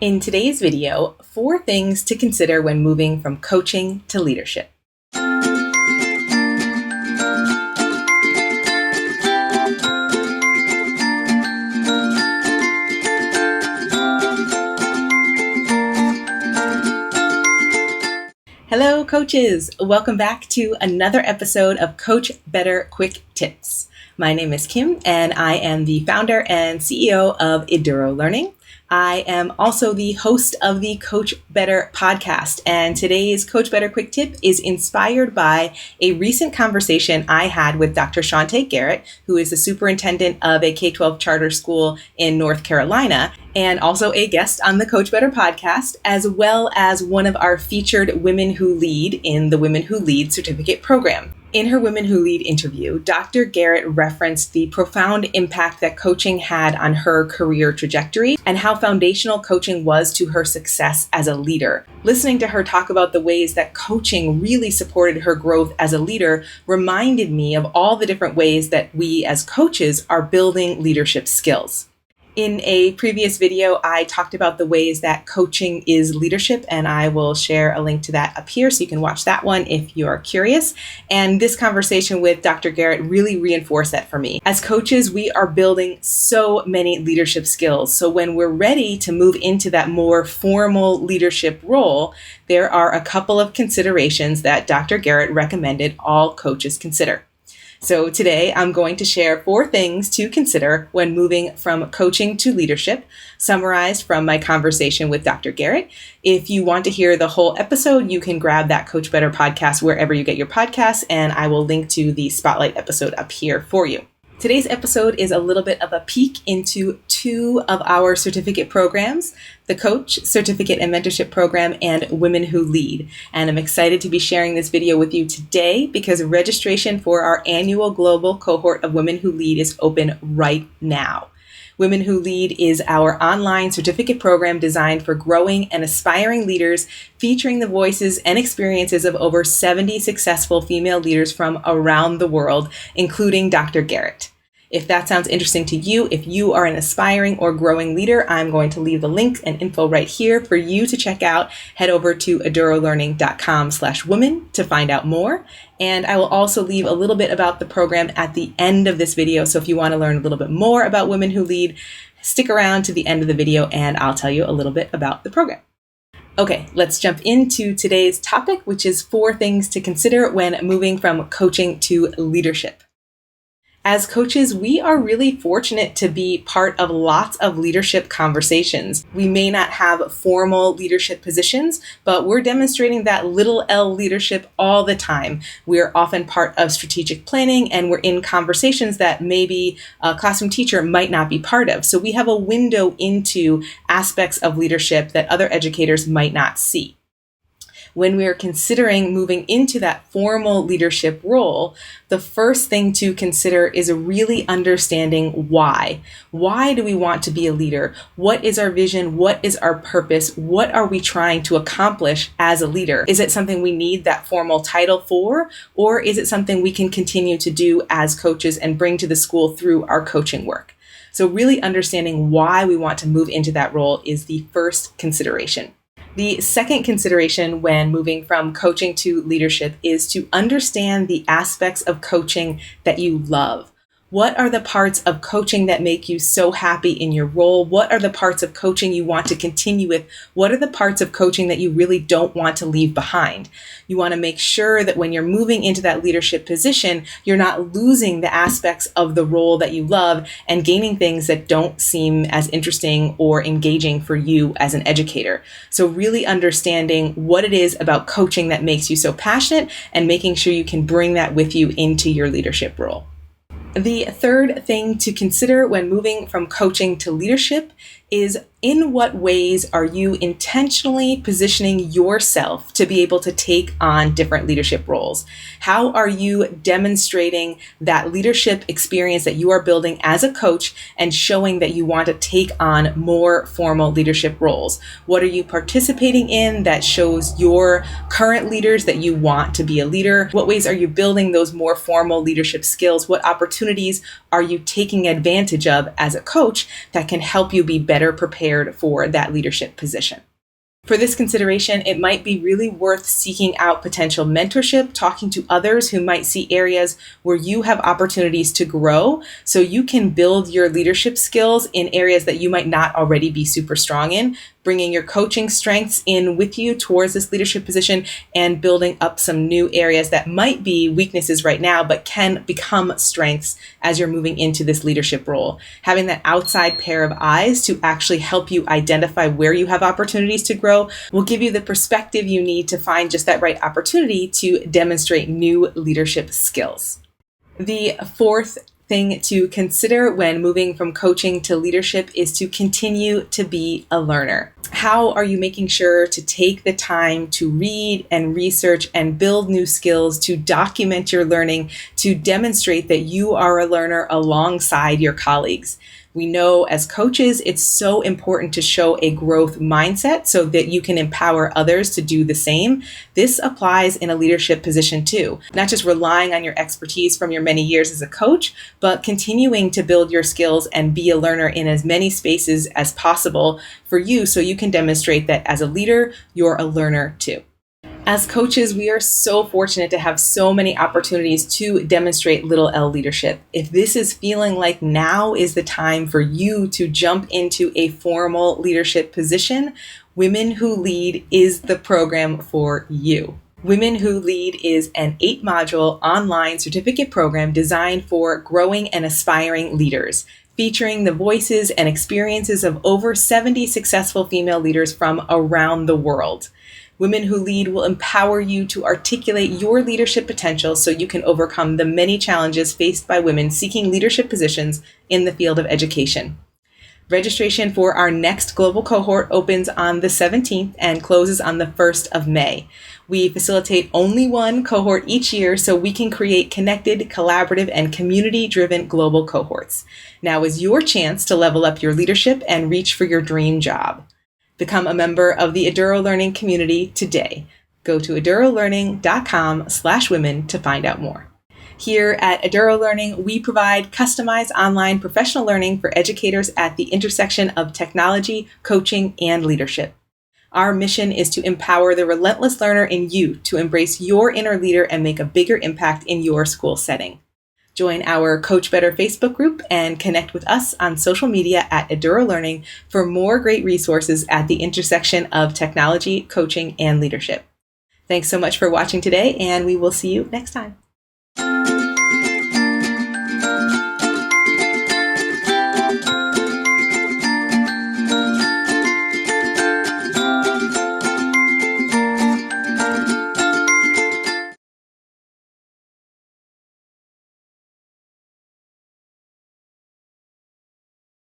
In today's video, 4 things to consider when moving from coaching to leadership. Hello, coaches. Welcome back to another episode of Coach Better Quick Tips. My name is Kim, and I am the founder and CEO of Eduro Learning. I am also the host of the Coach Better podcast, and today's Coach Better Quick Tip is inspired by a recent conversation I had with Dr. Shante Garrett, who is the superintendent of a K-12 charter school in North Carolina, and also a guest on the Coach Better podcast, as well as one of our featured Women Who Lead in the Women Who Lead certificate program. In her Women Who Lead interview, Dr. Garrett referenced the profound impact that coaching had on her career trajectory and how foundational coaching was to her success as a leader. Listening to her talk about the ways that coaching really supported her growth as a leader reminded me of all the different ways that we as coaches are building leadership skills. In a previous video, I talked about the ways that coaching is leadership, and I will share a link to that up here so you can watch that one if you are curious. And this conversation with Dr. Garrett really reinforced that for me. As coaches, we are building so many leadership skills. So when we're ready to move into that more formal leadership role, there are a couple of considerations that Dr. Garrett recommended all coaches consider. So today I'm going to share 4 things to consider when moving from coaching to leadership, summarized from my conversation with Dr. Garrett. If you want to hear the whole episode, you can grab that Coach Better podcast wherever you get your podcasts, and I will link to the spotlight episode up here for you. Today's episode is a little bit of a peek into 2 of our certificate programs, the Coach Certificate and Mentorship Program and Women Who Lead. And I'm excited to be sharing this video with you today because registration for our annual global cohort of Women Who Lead is open right now. Women Who Lead is our online certificate program designed for growing and aspiring leaders, featuring the voices and experiences of over 70 successful female leaders from around the world, including Dr. Garrett. If that sounds interesting to you, if you are an aspiring or growing leader, I'm going to leave the links and info right here for you to check out. Head over to edurolearning.com/women to find out more. And I will also leave a little bit about the program at the end of this video. So if you want to learn a little bit more about Women Who Lead, stick around to the end of the video and I'll tell you a little bit about the program. Okay, let's jump into today's topic, which is 4 things to consider when moving from coaching to leadership. As coaches, we are really fortunate to be part of lots of leadership conversations. We may not have formal leadership positions, but we're demonstrating that little L leadership all the time. We're often part of strategic planning, and we're in conversations that maybe a classroom teacher might not be part of. So we have a window into aspects of leadership that other educators might not see. When we're considering moving into that formal leadership role, the first thing to consider is really understanding why. Why do we want to be a leader? What is our vision? What is our purpose? What are we trying to accomplish as a leader? Is it something we need that formal title for? Or is it something we can continue to do as coaches and bring to the school through our coaching work? So really understanding why we want to move into that role is the first consideration. The second consideration when moving from coaching to leadership is to understand the aspects of coaching that you love. What are the parts of coaching that make you so happy in your role? What are the parts of coaching you want to continue with? What are the parts of coaching that you really don't want to leave behind? You want to make sure that when you're moving into that leadership position, you're not losing the aspects of the role that you love and gaining things that don't seem as interesting or engaging for you as an educator. So really understanding what it is about coaching that makes you so passionate and making sure you can bring that with you into your leadership role. The third thing to consider when moving from coaching to leadership is in what ways are you intentionally positioning yourself to be able to take on different leadership roles? How are you demonstrating that leadership experience that you are building as a coach and showing that you want to take on more formal leadership roles? What are you participating in that shows your current leaders that you want to be a leader? What ways are you building those more formal leadership skills? What opportunities are you taking advantage of as a coach that can help you be better better prepared for that leadership position. For this consideration, it might be really worth seeking out potential mentorship, talking to others who might see areas where you have opportunities to grow so you can build your leadership skills in areas that you might not already be super strong in, bringing your coaching strengths in with you towards this leadership position and building up some new areas that might be weaknesses right now, but can become strengths as you're moving into this leadership role. Having that outside pair of eyes to actually help you identify where you have opportunities to grow will give you the perspective you need to find just that right opportunity to demonstrate new leadership skills. The fourth thing to consider when moving from coaching to leadership is to continue to be a learner. How are you making sure to take the time to read and research and build new skills, to document your learning, to demonstrate that you are a learner alongside your colleagues? We know as coaches, it's so important to show a growth mindset so that you can empower others to do the same. This applies in a leadership position too, not just relying on your expertise from your many years as a coach, but continuing to build your skills and be a learner in as many spaces as possible for you so you can demonstrate that as a leader, you're a learner too. As coaches, we are so fortunate to have so many opportunities to demonstrate little L leadership. If this is feeling like now is the time for you to jump into a formal leadership position, Women Who Lead is the program for you. Women Who Lead is an 8-module online certificate program designed for growing and aspiring leaders, featuring the voices and experiences of over 70 successful female leaders from around the world. Women Who Lead will empower you to articulate your leadership potential so you can overcome the many challenges faced by women seeking leadership positions in the field of education. Registration for our next global cohort opens on the 17th and closes on the 1st of May. We facilitate only one cohort each year so we can create connected, collaborative, and community-driven global cohorts. Now is your chance to level up your leadership and reach for your dream job. Become a member of the Eduro Learning community today. Go to edurolearning.com/women to find out more. Here at Eduro Learning, we provide customized online professional learning for educators at the intersection of technology, coaching, and leadership. Our mission is to empower the relentless learner in you to embrace your inner leader and make a bigger impact in your school setting. Join our Coach Better Facebook group and connect with us on social media at Eduro Learning for more great resources at the intersection of technology, coaching, and leadership. Thanks so much for watching today, and we will see you next time.